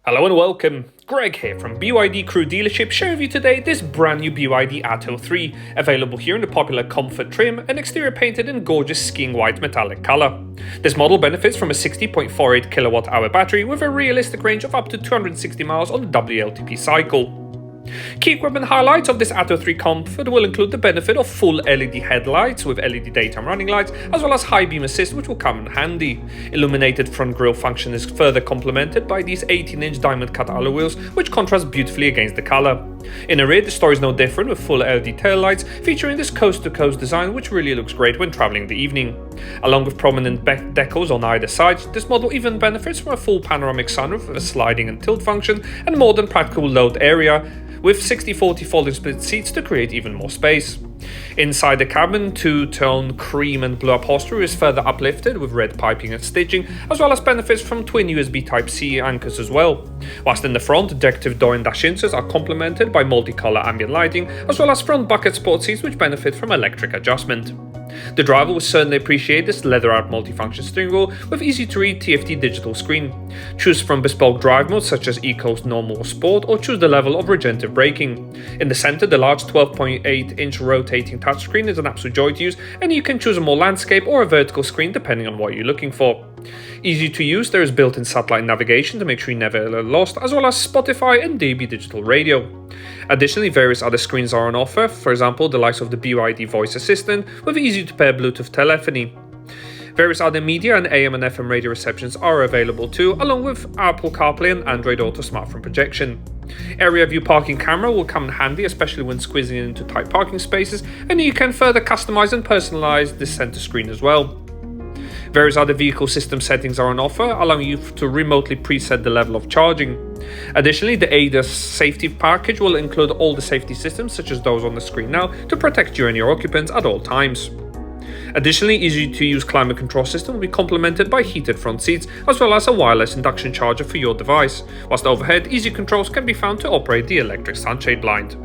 Hello and welcome, Greg here from BYD Crewe dealership showing you today this brand new BYD ATTO 3, available here in the popular comfort trim and exterior painted in gorgeous skiing white metallic colour. This model benefits from a 60.48kWh battery with a realistic range of up to 260 miles on the WLTP cycle. Key equipment highlights of this ATTO 3 Comfort will include the benefit of full LED headlights with LED daytime running lights, as well as high beam assist, which will come in handy. Illuminated front grille function is further complemented by these 18-inch diamond cut alloy wheels, which contrast beautifully against the color. In the rear, the story is no different, with full LED taillights featuring this coast-to-coast design, which really looks great when traveling in the evening. Along with prominent decals on either side, this model even benefits from a full panoramic sunroof with a sliding and tilt function and more than practical load area, with 60/40 folding split seats to create even more space. Inside the cabin, two-tone cream and blue upholstery is further uplifted with red piping and stitching, as well as benefits from twin USB Type-C anchors as well. Whilst in the front, decorative door and dash inserts are complemented by multicolour ambient lighting, as well as front bucket sport seats which benefit from electric adjustment. The driver will certainly appreciate this leather-wrapped multifunction steering wheel with easy-to-read TFT digital screen. Choose from bespoke drive modes such as Eco, Normal or Sport, or choose the level of regenerative braking. In the center, the large 12.8-inch rotating touchscreen is an absolute joy to use, and you can choose a more landscape or a vertical screen depending on what you're looking for. Easy to use, there is built-in satellite navigation to make sure you're never lost, as well as Spotify and DAB digital radio. Additionally, various other screens are on offer, for example the likes of the BYD voice assistant with easy-to-pair Bluetooth telephony. Various other media and AM and FM radio receptions are available too, along with Apple CarPlay and Android Auto smartphone projection. Area view parking camera will come in handy, especially when squeezing into tight parking spaces, and you can further customize and personalize this center screen as well. Various other vehicle system settings are on offer, allowing you to remotely preset the level of charging. Additionally, the ADAS safety package will include all the safety systems, such as those on the screen now, to protect you and your occupants at all times. Additionally, easy-to-use climate control system will be complemented by heated front seats, as well as a wireless induction charger for your device, whilst overhead, easy controls can be found to operate the electric sunshade blind.